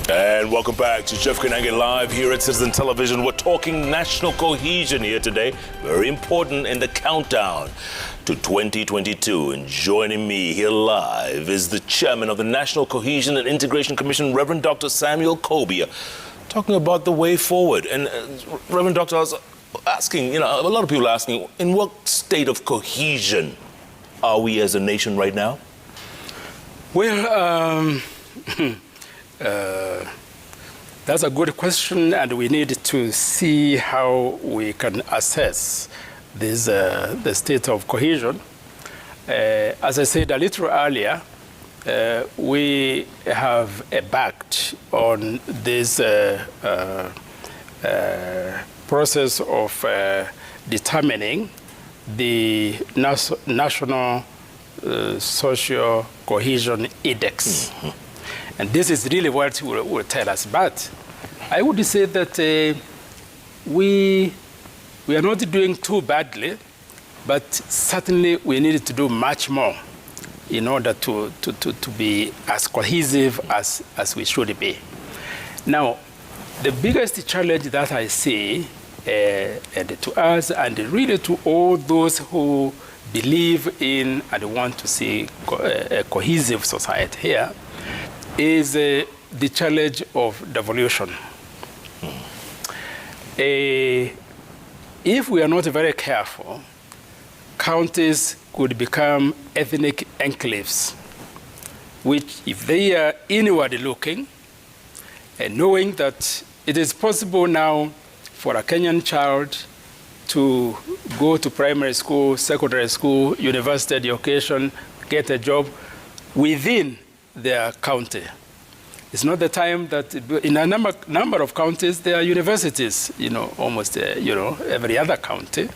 And welcome back to Jeff Koinange Live here at Citizen Television. We're talking national cohesion here today. Very important in the countdown to 2022. And joining me here live is the chairman of the National Cohesion and Integration Commission, Reverend Dr. Samuel Kobia, talking about the way forward. And Reverend Doctor, I was asking, a lot of people are asking, in what state of cohesion are we as a nation right now? Well, that's a good question, and we need to see how we can assess this, the state of cohesion. As I said a little earlier, we have embarked on this process of determining the national social cohesion index. Mm-hmm. And this is really what will tell us. But I would say that we are not doing too badly, but certainly we need to do much more in order to be as cohesive as we should be. Now, the biggest challenge that I see, and to us and really to all those who believe in and want to see a cohesive society here, is the challenge of devolution. If we are not very careful, counties could become ethnic enclaves, which if they are inward looking, and knowing that it is possible now for a Kenyan child to go to primary school, secondary school, university education, get a job within their county. It's not the time that in a number of counties there are universities, almost every other county.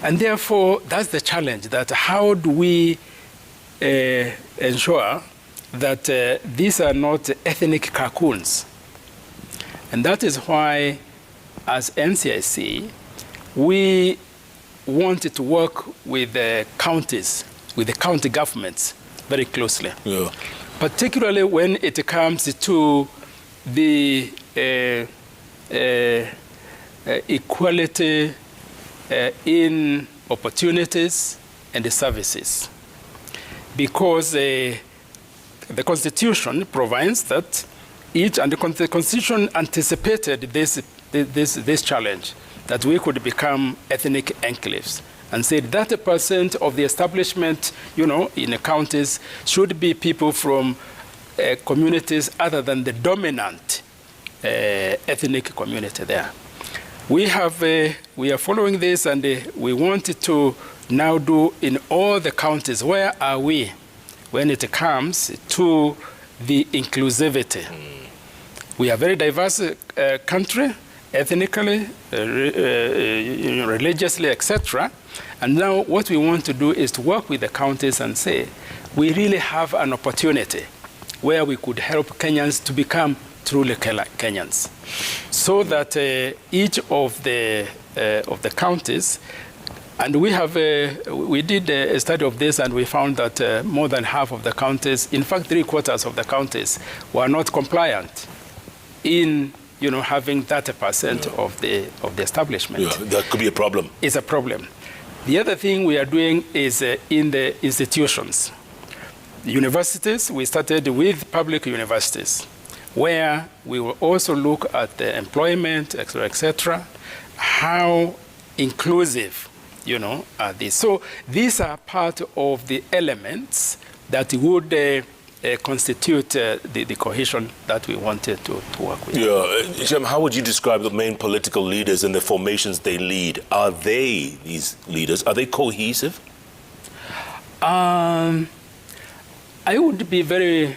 And therefore, that's the challenge, that how do we ensure that these are not ethnic cocoons? And that is why, as NCIC, we wanted to work with the counties, with the county governments very closely. Yeah. Particularly when it comes to the equality in opportunities and the services. Because the Constitution provides that and the Constitution anticipated this challenge, that we could become ethnic enclaves, and said 30% of the establishment, in the counties should be people from communities other than the dominant ethnic community there. We are following this, and we wanted to now do in all the counties, where are we when it comes to the inclusivity? We are a very diverse country, ethnically, religiously, etc. And now what we want to do is to work with the counties and say, we really have an opportunity where we could help Kenyans to become truly Kenyans. So that each of the counties, and we did a study of this, and we found that more than half of the counties, in fact 3/4 of the counties, were not compliant in having 30% of the establishment. Yeah, that could be a problem. It's a problem. The other thing we are doing is in the institutions. Universities, we started with public universities, where we will also look at the employment, etc., how inclusive, are these. So these are part of the elements that would constitute the cohesion that we wanted to work with. Yeah, Shem, how would you describe the main political leaders and the formations they lead? Are these leaders, are they cohesive? I would be very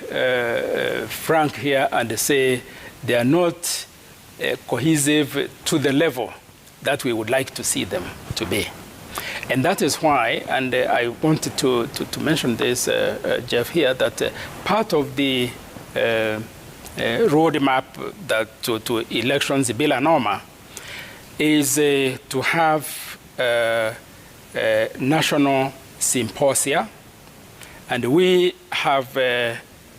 frank here and say they are not cohesive to the level that we would like to see them to be. And that is why, and I wanted to mention this, Jeff, here, that part of the roadmap to elections, Bila Norma, is to have national symposia. And we have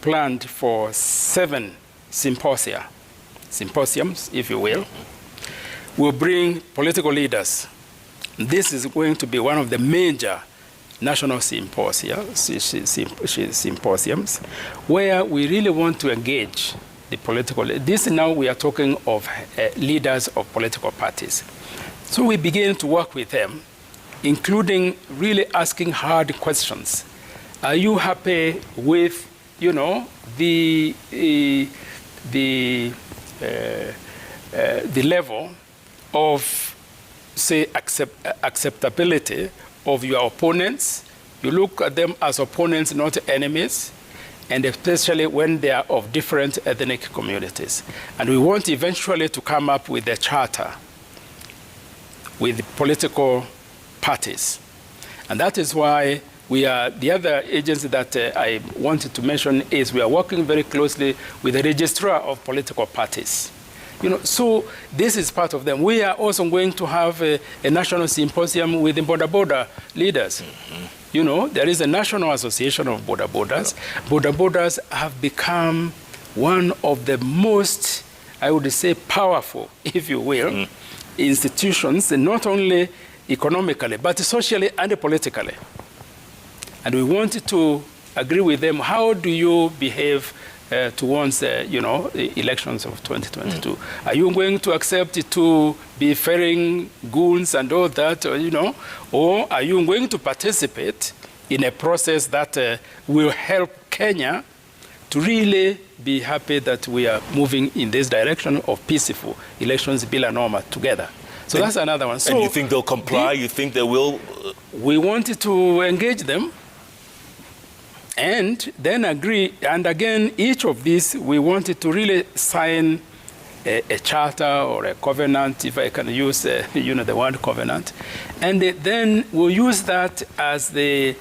planned for 7 symposiums, if you will. We'll bring political leaders. This is going to be one of the major national symposiums where we really want to engage the political. This now we are talking of leaders of political parties. So we begin to work with them, including really asking hard questions. Are you happy with, you know, the level of, say, acceptability of your opponents? You look at them as opponents, not enemies, and especially when they are of different ethnic communities. And we want eventually to come up with a charter with political parties. And that is why we are, the other agency that I wanted to mention is we are working very closely with the registrar of political parties. You know, so this is part of them. We are also going to have a national symposium with the border leaders. Mm-hmm. You know, there is a national association of borders. Yeah. Borders have become one of the most, I would say, powerful, if you will, institutions, not only economically, but socially and politically. And we wanted to agree with them, how do you behave towards you know, the elections of 2022? Are you going to accept it to be ferrying goons and all that, or, you know, or are you going to participate in a process that will help Kenya to really be happy that we are moving in this direction of peaceful elections, bila norma, together? So that's another one. So and you think they'll comply? You think they will? We wanted to engage them and then agree. And again, each of these, we wanted to really sign a charter or a covenant, if I can use you know, the word covenant. And then we'll use that as the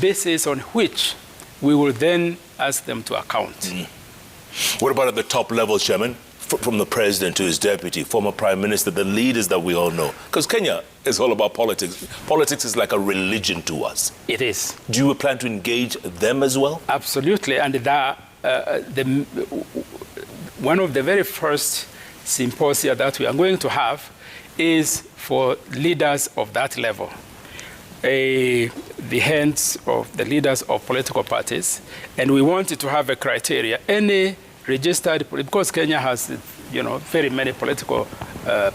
basis on which we will then ask them to account. What about at the top level, Chairman? From the president to his deputy, former prime minister, the leaders that we all know. Because Kenya is all about politics. Politics is like a religion to us. It is. Do you plan to engage them as well? Absolutely. And one of the very first symposia that we are going to have is for leaders of that level. The heads of the leaders of political parties. And we wanted to have a criteria. Any registered, because Kenya has, you know, very many political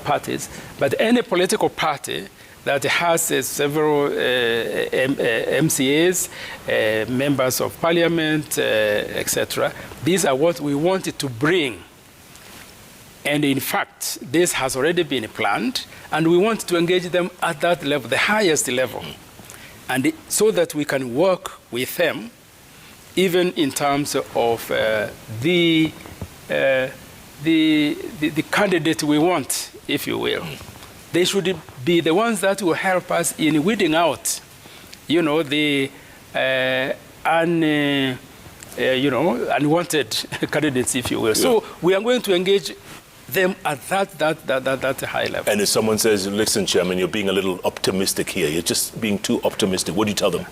parties, but any political party that has several MCAs, members of parliament, etc. These are what we wanted to bring. And in fact, this has already been planned, and we want to engage them at that level, the highest level, and so that we can work with them even in terms of the candidate we want, if you will. They should be the ones that will help us in weeding out, you know, the unwanted candidates, if you will. Yeah. So we are going to engage them at that high level. And if someone says, listen, Chairman, you're being a little optimistic here, you're just being too optimistic, what do you tell them?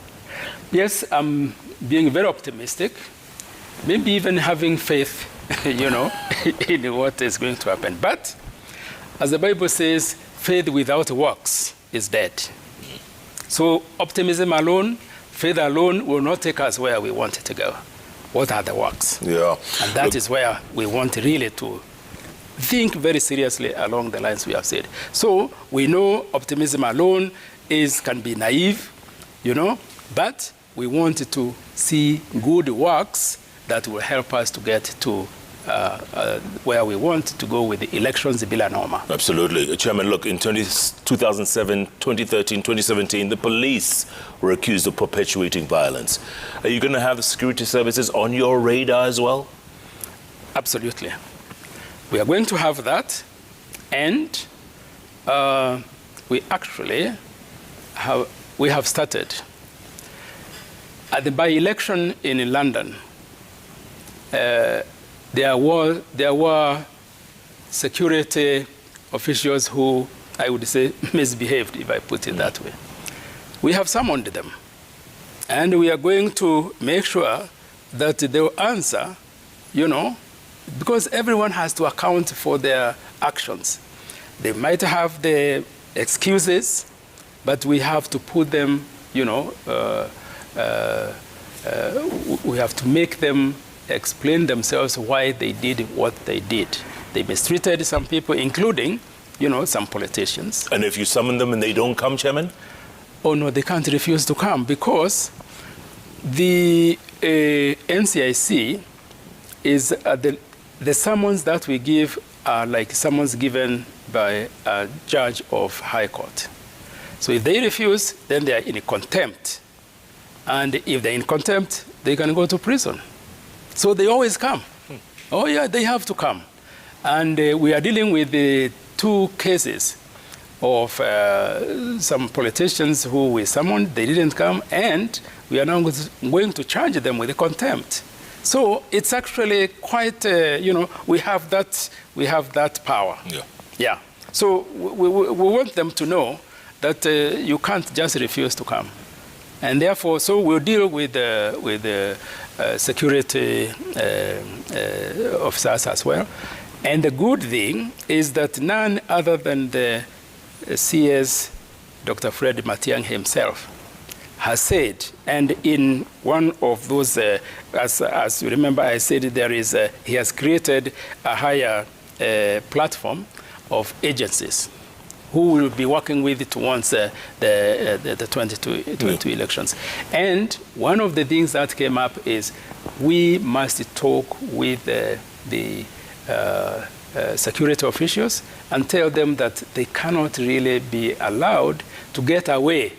Yes, I'm being very optimistic, maybe even having faith, you know, in what is going to happen. But as the Bible says, faith without works is dead. So optimism alone, faith alone will not take us where we want it to go. What are the works? Yeah. And that is where we want really to think very seriously along the lines we have said. So we know optimism alone can be naive, you know, but we want to see good works that will help us to get to where we want to go with the elections bila norma. Absolutely. Chairman, look, in 2007, 2013, 2017, the police were accused of perpetuating violence. Are you going to have the security services on your radar as well? Absolutely. We are going to have that, and we actually have started. At the by-election in London, there were security officials who, I would say, misbehaved, if I put it that way. We have summoned them, and we are going to make sure that they will answer, you know, because everyone has to account for their actions. They might have the excuses, but we have to put them, we have to make them explain themselves why they did what they did. They mistreated some people, including, some politicians. And if you summon them and they don't come, Chairman? Oh, no, they can't refuse to come because the NCIC is the summons that we give are like summons given by a judge of High Court. So if they refuse, then they are in contempt. And if they're in contempt, they can go to prison. So they always come. Oh, yeah, they have to come. And we are dealing with the 2 cases of some politicians who we summoned, they didn't come, and we are now going to charge them with contempt. So it's actually quite, we have that power. Yeah. So we want them to know that you can't just refuse to come. And therefore, so we'll deal with the security officers as well. And the good thing is that none other than the CS, Dr. Fred Matiang himself, has said, and in one of those, as you remember, I said he has created a higher platform of agencies who will be working with it once the 2022 elections. And one of the things that came up is we must talk with the security officials and tell them that they cannot really be allowed to get away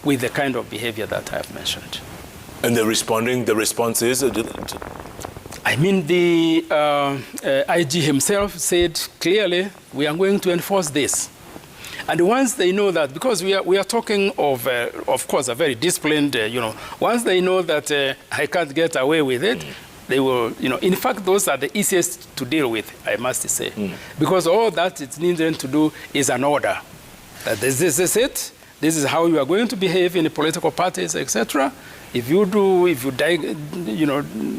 with the kind of behavior that I have mentioned. And they're responding, the response is? I mean, the IG himself said clearly, we are going to enforce this. And once they know that, because we are talking of course, a very disciplined, once they know that I can't get away with it, they will, in fact, those are the easiest to deal with, I must say. Because all that it's needed to do is an order. That this is it. This is how you are going to behave in the political parties, etc. If you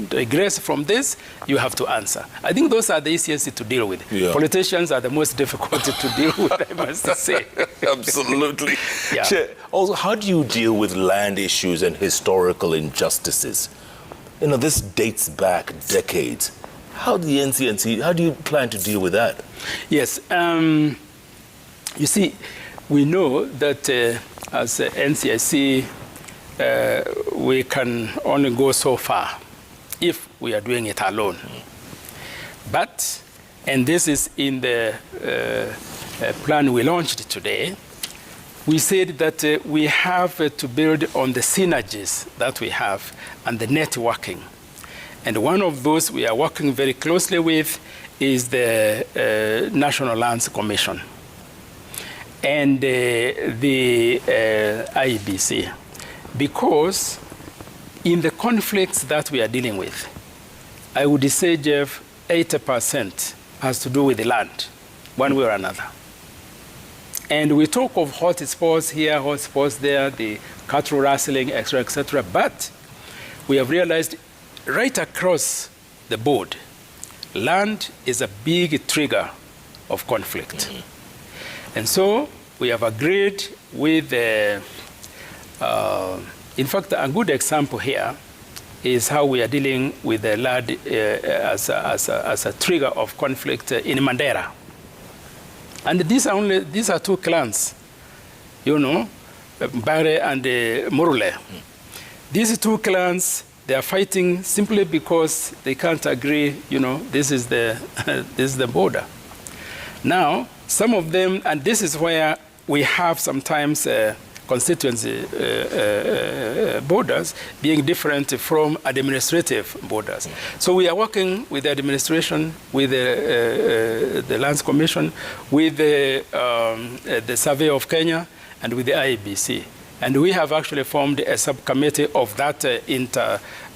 digress from this, you have to answer. I think those are the easiest to deal with. Yeah. Politicians are the most difficult to deal with, I must say. Absolutely. Yeah. Also, how do you deal with land issues and historical injustices? This dates back decades. How do you plan to deal with that? Yes. You see, we know that as NCIC, we can only go so far if we are doing it alone. But, and this is in the plan we launched today, we said that we have to build on the synergies that we have and the networking. And one of those we are working very closely with is the National Lands Commission and the IEBC. Because in the conflicts that we are dealing with, I would say, Jeff, 80% has to do with the land, one way or another. And we talk of hot spots here, hot spots there, the cattle rustling, etc., but we have realized right across the board, land is a big trigger of conflict. And so we have agreed with in fact, a good example here is how we are dealing with the land as a trigger of conflict in Mandera. And these are 2 clans, Bare and Murule. These 2 clans, they are fighting simply because they can't agree, this is the border. Now, some of them, and this is where we have sometimes constituency borders being different from administrative borders. So we are working with the administration, with the Lands Commission, with the Survey of Kenya, and with the IEBC. And we have actually formed a subcommittee of that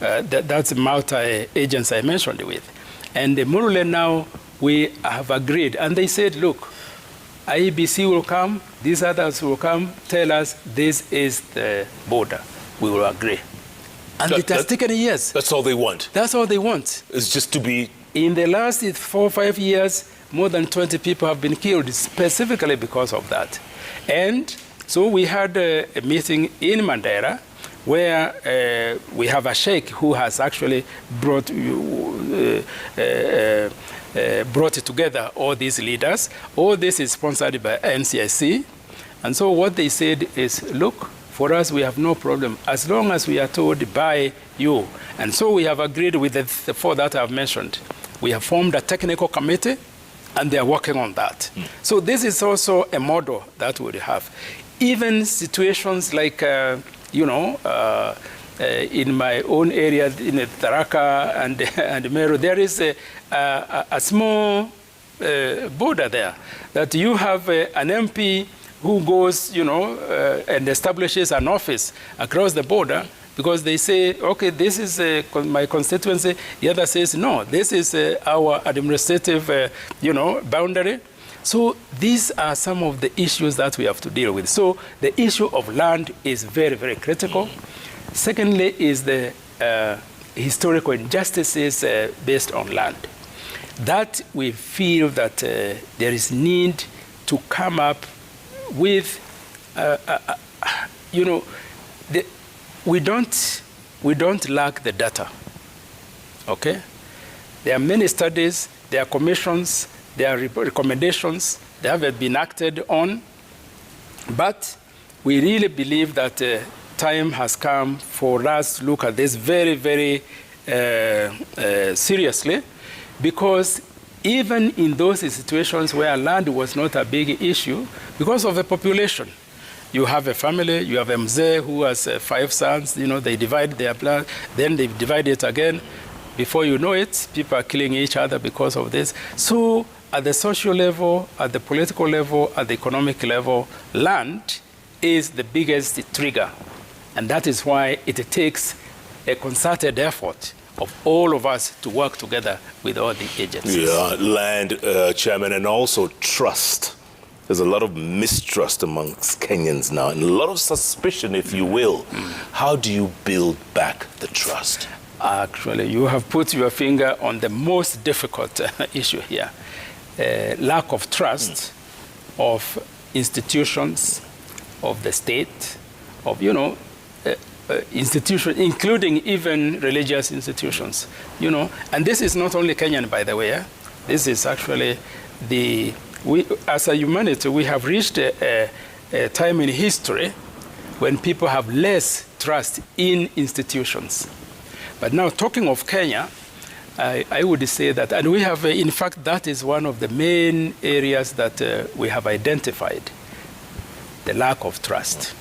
that's multi-agency I mentioned with. And more or less now we have agreed, and they said, look, IEBC will come, these others will come, tell us this is the border. We will agree. And it has taken years. That's all they want. That's all they want. It's just to be In the last 4 or 5 years, more than 20 people have been killed specifically because of that. And so we had a meeting in Mandera where we have a sheikh who has actually brought together all these leaders. All this is sponsored by NCIC. And so what they said is, look, for us, we have no problem as long as we are told by you. And so we have agreed with the four that I've mentioned. We have formed a technical committee, and they are working on that. So this is also a model that we have. Even situations like, in my own area, in Tharaka and Meru, there is a small border there that you have an MP who goes, and establishes an office across the border because they say, okay, this is my constituency. The other says, no, this is our administrative, boundary. So these are some of the issues that we have to deal with. So the issue of land is very, very critical. Secondly is the historical injustices based on land. That we feel that there is need to come up with, we don't lack the data, okay? There are many studies, there are commissions, there are recommendations, they haven't been acted on, but we really believe that time has come for us to look at this very, very seriously, because even in those situations where land was not a big issue, because of the population, you have a family, you have a mzee who has 5 sons, they divide their blood, then they divide it again. Before you know it, people are killing each other because of this. So at the social level, at the political level, at the economic level, land is the biggest trigger. And that is why it takes a concerted effort of all of us to work together with all the agencies. Yeah, land, Chairman, and also trust. There's a lot of mistrust amongst Kenyans now, and a lot of suspicion, if you will. How do you build back the trust? Actually, you have put your finger on the most difficult issue here. Lack of trust of institutions, of the state, of, institutions, including even religious institutions, And this is not only Kenyan, by the way. This is actually we, as a humanity, we have reached a time in history when people have less trust in institutions. But now, talking of Kenya, I would say that, and we have, in fact, that is one of the main areas that we have identified, the lack of trust.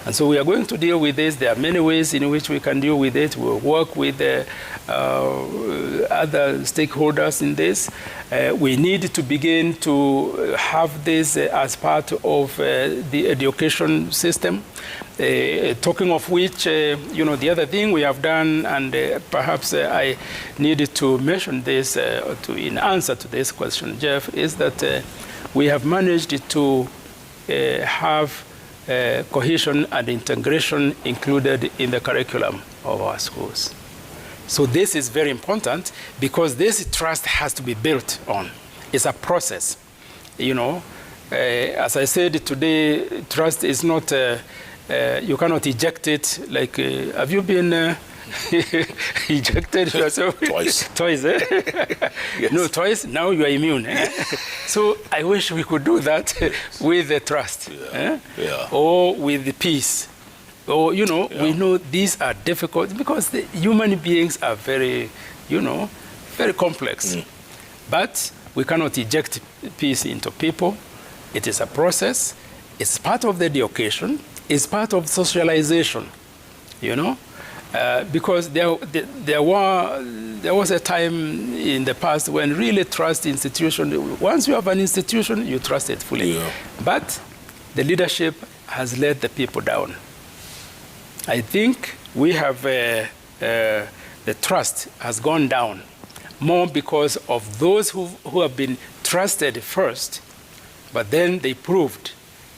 And so we are going to deal with this. There are many ways in which we can deal with it. We'll work with other stakeholders in this. We need to begin to have this as part of the education system. Talking of which, the other thing we have done, and perhaps I needed to mention this in answer to this question, Jeff, is that we have managed to have cohesion and integration included in the curriculum of our schools. So this is very important because this trust has to be built on. It's a process. As I said today, trust is not, you cannot eject it like, have you been ejected yourself? Twice. Twice, eh? Yes. No, twice, now you are immune. So I wish we could do that with the trust. Or with the peace. Or, we know these are difficult because the human beings are very, very complex. But we cannot eject peace into people. It is a process. It's part of the education. It's part of socialization, because there was a time in the past when really trust institution, once you have an institution, you trust it fully. Yeah. But the leadership has let the people down. I think we have, the trust has gone down more because of those who have been trusted first, but then they proved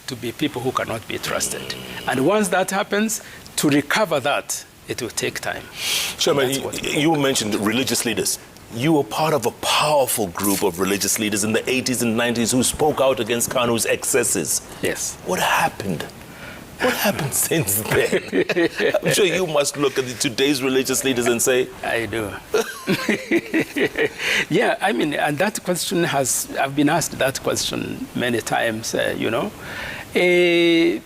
to be people who cannot be trusted. And once that happens, to recover that, it will take time. Chairman, you mentioned religious leaders. you were part of a powerful group of religious leaders in the 80s and 90s who spoke out against KANU's excesses. Yes. What happened? What happened since then? I'm sure you must look at today's religious leaders and say... I do. Yeah, I mean, and that question I've been asked that question many times, you know.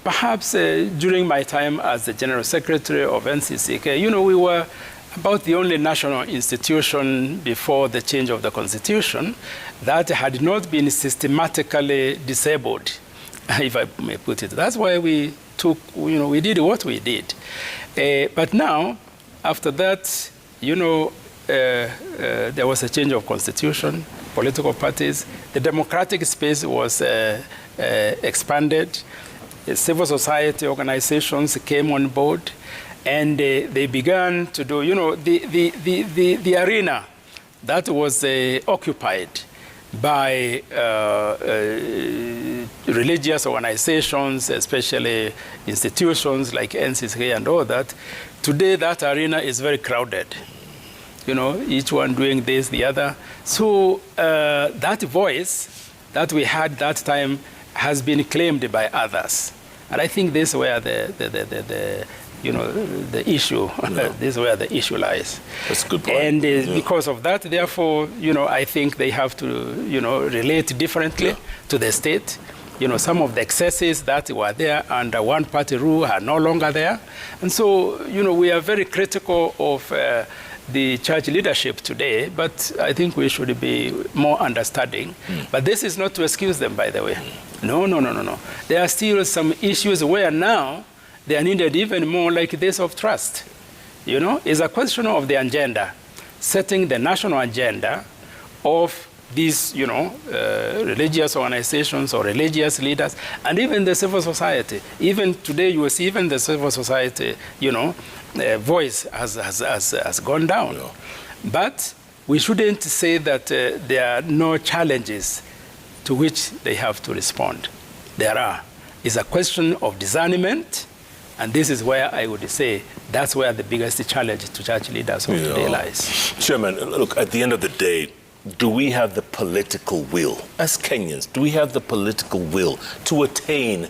Perhaps during my time as the General Secretary of NCIC, you know, we were about the only national institution before the change of the Constitution that had not been systematically disabled, if I may put it. That's why we took, you know, we did what we did. But now, after that, you know, there was a change of constitution, political parties. The democratic space was expanded. Civil society organizations came on board, and they began to do, you know, the arena that was occupied by religious organizations, especially institutions like NCIC and all that. Today, that arena is very crowded. You know, each one doing this, the other. So that voice that we had that time has been claimed by others. And I think this is where the issue, Yeah. this is where the issue lies. That's a good point. And because of that, therefore, you know, I think they have to, you know, relate differently to the state. You know, some of the excesses that were there under one-party rule are no longer there. And so, you know, we are very critical of the church leadership today, but I think we should be more understanding. But this is not to excuse them, by the way. No. There are still some issues where now they are needed even more, like this of trust. You know, it's a question of the agenda, setting the national agenda of these, you know, religious organizations or religious leaders, and even the civil society. Even today, you will see even the civil society, you know, voice has gone down. Yeah. But we shouldn't say that there are no challenges to which they have to respond. There are. It's a question of discernment, and this is where I would say that's where the biggest challenge to church leaders of today lies. Chairman, look, at the end of the day, do we have the political will, as Kenyans, do we have the political will to attain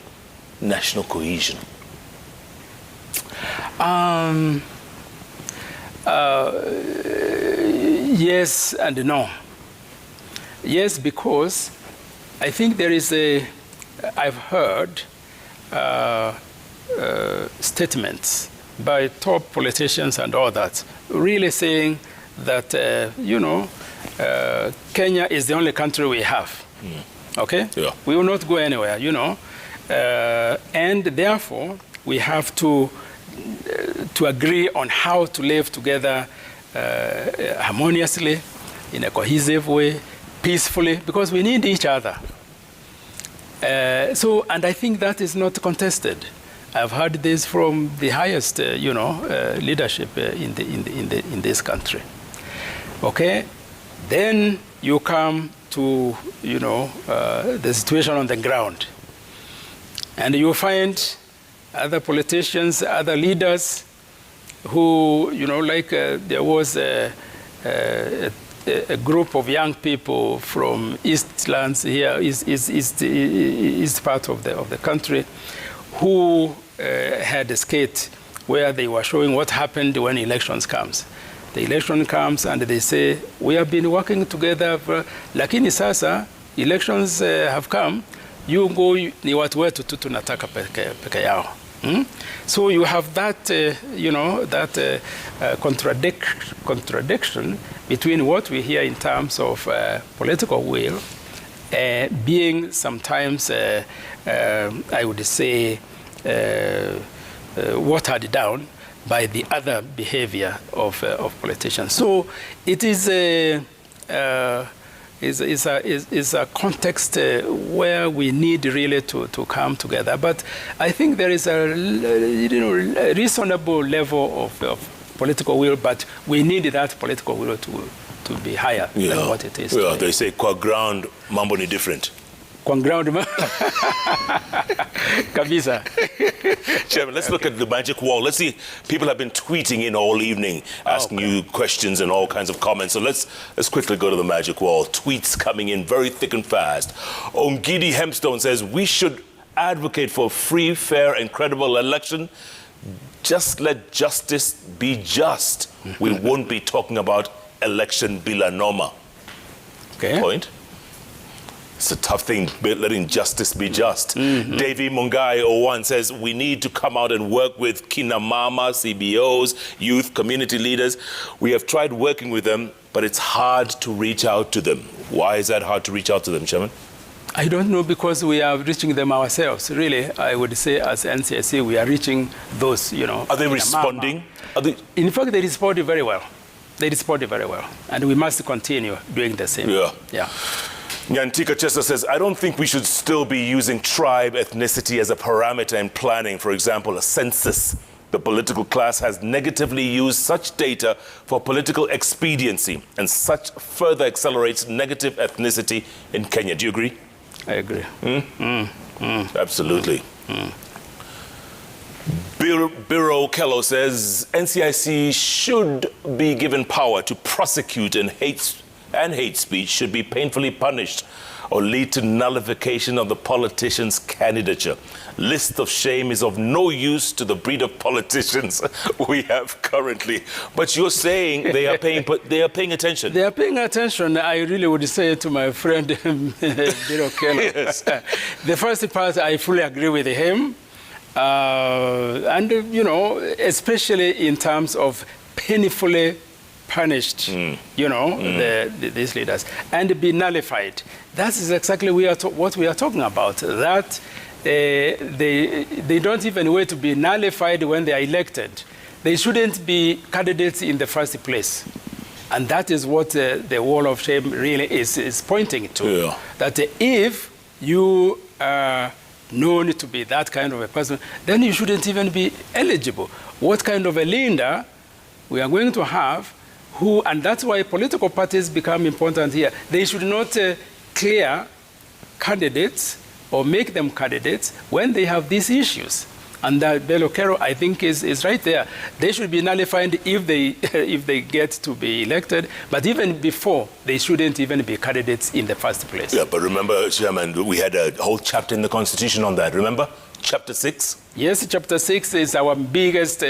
national cohesion? Yes and no. Yes, because I think there is I've heard statements by top politicians and all that, really saying that, you know, Kenya is the only country we have. Okay? Yeah. We will not go anywhere, you know. And therefore, we have to agree on how to live together harmoniously, in a cohesive way, peacefully, because we need each other. And I think that is not contested. I've heard this from the highest, you know, leadership in this country. Okay, then you come to, you know, the situation on the ground, and you find other politicians, other leaders, who, you know, like there was a group of young people from Eastlands here, east part of the country, who had a skit where they were showing what happened when elections comes. The election comes and they say, we have been working together, lakini sasa elections have come, you go ni watu wetu tu tunataka peke yao. So you have that, you know, that contradiction between what we hear in terms of political will being sometimes, I would say, watered down by the other behavior of politicians. So it is a context where we need really to come together. But I think there is a, you know, a reasonable level of political will, but we need that political will to be higher than what it is Yeah, today. they say, kwa ground, mambo ni different. Kwa ground kabisa. Chairman, let's look at the magic wall. Let's see, people have been tweeting in all evening, asking you questions and all kinds of comments. So let's quickly go to the magic wall. Tweets coming in very thick and fast. Ongidi Hempstone says, we should advocate for a free, fair and credible election. Just let justice be just. We won't be talking about election bila norma. Okay. Point. It's a tough thing, letting justice be just. Davy Mungai 01 says, we need to come out and work with Kina Mama, CBOs, youth, community leaders. We have tried working with them, but it's hard to reach out to them. Why is that hard to reach out to them, Chairman? I don't know, because we are reaching them ourselves. Really, I would say as NCIC, we are reaching those, Are they responding? In fact, they responded very well. They responded very well. And we must continue doing the same. Yeah. Nyantika Chester says, I don't think we should still be using tribe ethnicity as a parameter in planning. For example, a census. The political class has negatively used such data for political expediency, and such further accelerates negative ethnicity in Kenya. Do you agree? I agree. Absolutely. Biro Kello says, NCIC should be given power to prosecute, and hate speech should be painfully punished or lead to nullification of the politician's candidature. List of shame is of no use to the breed of politicians we have currently. But you're saying they are paying attention. They are paying attention. I really would say to my friend Biro Kello. Yes. The first part, I fully agree with him. And, especially in terms of painfully punished, these leaders, and be nullified. That is exactly what we are talking about, that they don't even wait to be nullified when they are elected. They shouldn't be candidates in the first place. And that is what the wall of shame really is pointing to. Yeah. That if you are known to be that kind of a person, then you shouldn't even be eligible. What kind of a leader we are going to have and that's why political parties become important here. They should not clear candidates or make them candidates when they have these issues. And that Biro Kello, I think, is right there. They should be nullified if they get to be elected, but even before, they shouldn't even be candidates in the first place. Yeah, but remember, Chairman, we had a whole chapter in the Constitution on that, remember? Chapter 6? Yes, Chapter 6 is our biggest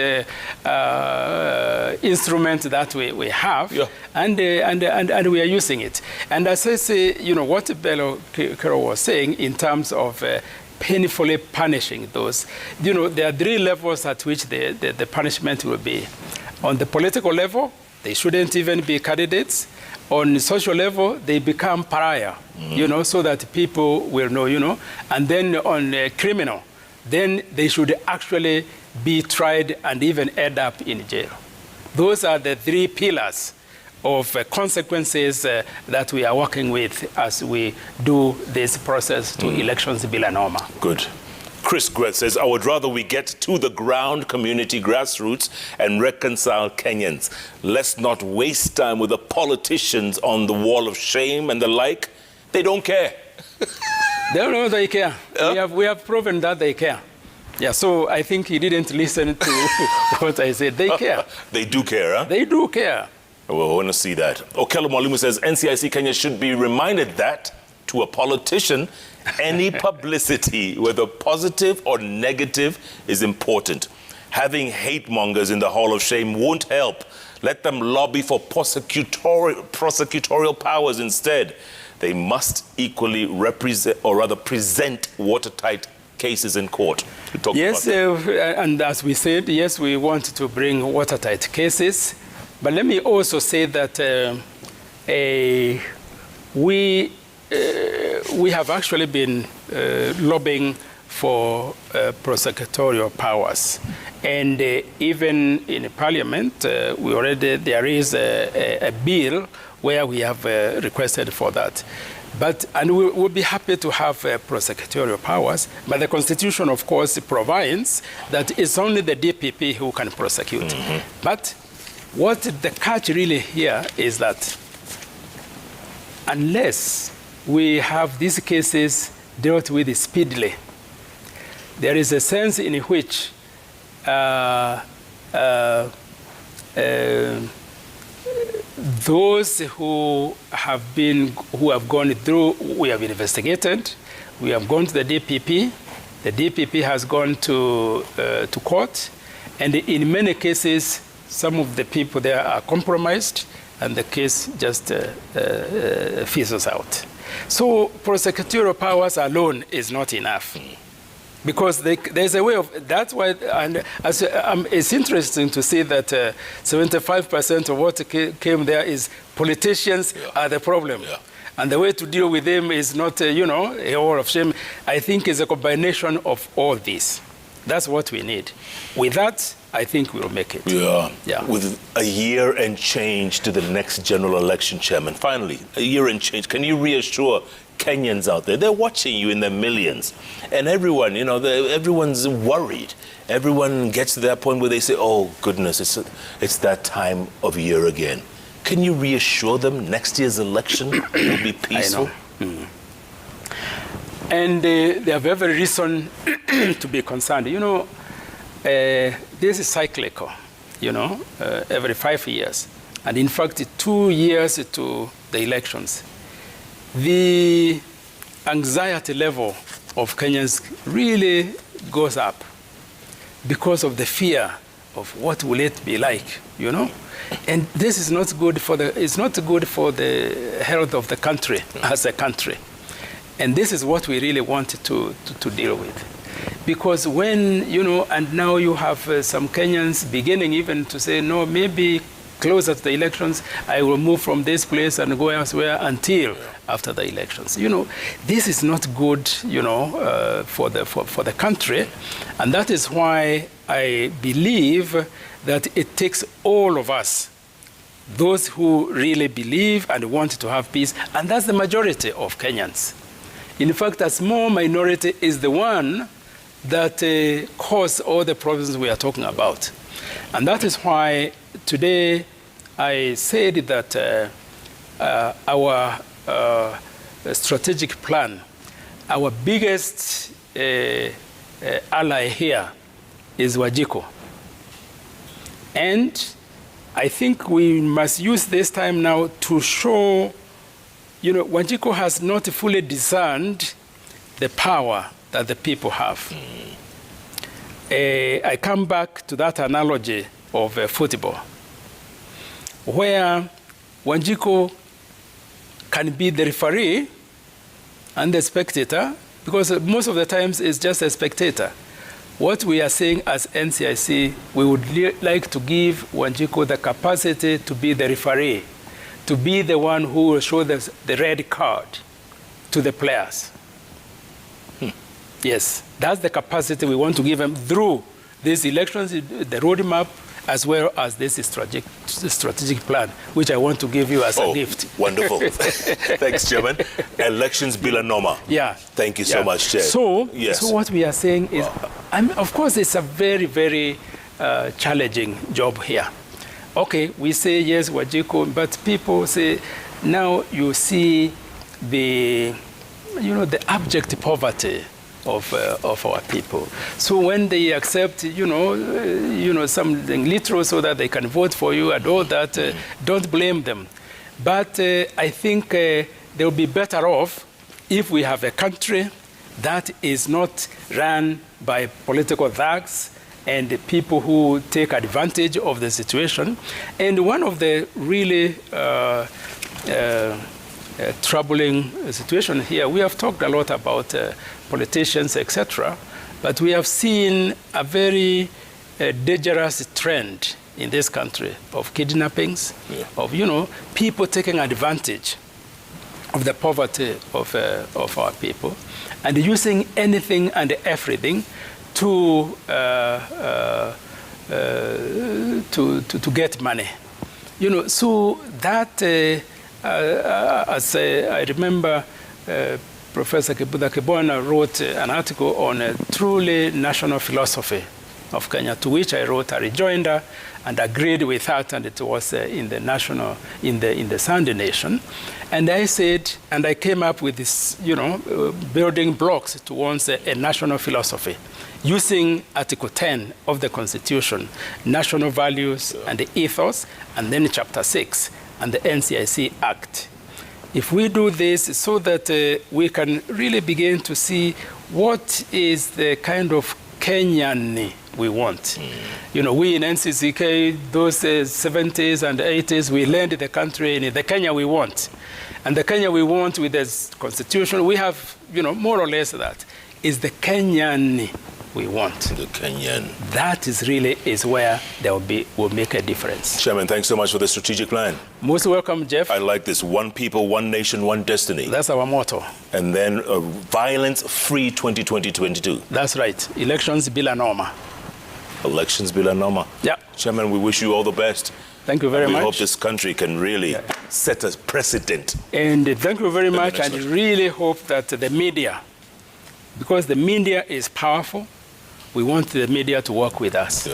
instrument that we have, and we are using it. And as I say, what Biro Kello was saying in terms of painfully punishing those, there are 3 levels at which the punishment will be. On the political level, they shouldn't even be candidates. On social level, they become pariah, so that people will know, And then on criminal, then they should actually be tried and even end up in jail. Those are the 3 pillars of consequences that we are working with as we do this process to elections bila norma. Good. Chris Gweth says, I would rather we get to the ground community grassroots and reconcile Kenyans. Let's not waste time with the politicians on the wall of shame and the like. They don't care. They don't know they care. We have proven that they care. Yeah, so I think he didn't listen to what I said. They care. They do care, huh? They do care. Well, I want to see that. Okello Mwalimu says, NCIC Kenya should be reminded that, to a politician, any publicity, whether positive or negative, is important. Having hate mongers in the Hall of Shame won't help. Let them lobby for prosecutorial powers instead. They must equally represent, or rather present, watertight cases in court. Yes, and as we said, yes, we want to bring watertight cases. But let me also say that we have actually been lobbying for prosecutorial powers. And even in Parliament, there is a bill where we have requested for that. And we'll be happy to have prosecutorial powers, but the Constitution, of course, provides that it's only the DPP who can prosecute. But what the catch really here is that unless we have these cases dealt with speedily. There is a sense in which those who have gone through, we have investigated, we have gone to the DPP. The DPP has gone to court, and in many cases, some of the people there are compromised, and the case just fizzles out. So prosecutorial powers alone is not enough, because there's a way of, that's why, and it's interesting to see that 75% of what came there is politicians are the problem. Yeah. And the way to deal with them is not, a wall of shame. I think it's a combination of all this. That's what we need. With that, I think we'll make it. Yeah. With a year and change to the next general election, Chairman, finally, a year and change, can you reassure Kenyans out there? They're watching you in their millions. And everyone, everyone's worried. Everyone gets to that point where they say, oh, goodness, it's that time of year again. Can you reassure them next year's election will be peaceful? I know. And they have every reason to be concerned. This is cyclical, every 5 years. And in fact, 2 years to the elections. The anxiety level of Kenyans really goes up because of the fear of what will it be like, And this is not good it's not good for the health of the country as a country. And this is what we really wanted to deal with. Because when, and now you have some Kenyans beginning even to say, no, maybe closer to the elections, I will move from this place and go elsewhere until after the elections. This is not good, for the country. And that is why I believe that it takes all of us, those who really believe and want to have peace, and that's the majority of Kenyans. In fact, a small minority is the one that cause all the problems we are talking about. And that is why today I said that our strategic plan, our biggest ally here is Wanjiku. And I think we must use this time now to show, Wanjiku has not fully discerned the power that the people have. I come back to that analogy of football, where Wanjiku can be the referee and the spectator, because most of the times it's just a spectator. What we are saying as NCIC, we would like to give Wanjiku the capacity to be the referee, to be the one who will show the red card to the players. Yes, that's the capacity we want to give them through these elections, the roadmap, as well as this strategic plan, which I want to give you as a gift. Wonderful. Thanks, Chairman. Elections bill and norma. Yeah. Thank you so much, Chair. So what we are saying is, of course, it's a very, very challenging job here. Okay, we say, yes, Wanjiku, but people say, now you see the abject poverty of our people. So when they accept, something literal so that they can vote for you and all that, don't blame them. But I think they'll be better off if we have a country that is not run by political thugs and the people who take advantage of the situation. And one of the really troubling situation here, we have talked a lot about politicians, etc., but we have seen a very dangerous trend in this country of kidnappings, of people taking advantage of the poverty of our people and using anything and everything to get money. So that as I remember, Professor Kibwana wrote an article on a truly national philosophy of Kenya, to which I wrote a rejoinder and agreed with that, and it was in the Sunday Nation. And I said, and I came up with this, building blocks towards a national philosophy, using Article 10 of the Constitution, national values and the ethos, and then Chapter 6 and the NCIC Act. If we do this so that we can really begin to see what is the kind of Kenyan we want. We in NCIC, those 70s and 80s, we led the country in the Kenya we want. And the Kenya we want with this constitution, we have, more or less that, is the Kenyan we want. The Kenyan. That is where there will make a difference. Chairman, thanks so much for the strategic plan. Most welcome, Jeff. I like this: one people, one nation, one destiny. That's our motto. And then violence-free 2020-22. That's right. Elections bila norma. Elections bila norma. Yeah. Chairman, we wish you all the best. Thank you very much. We hope this country can really set a precedent. And thank you very much. And really hope that the media, because the media is powerful, we want the media to work with us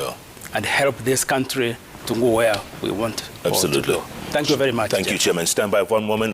and help this country to go where we want. Absolutely. Thank you very much. Thank you, Chairman. Stand by one moment.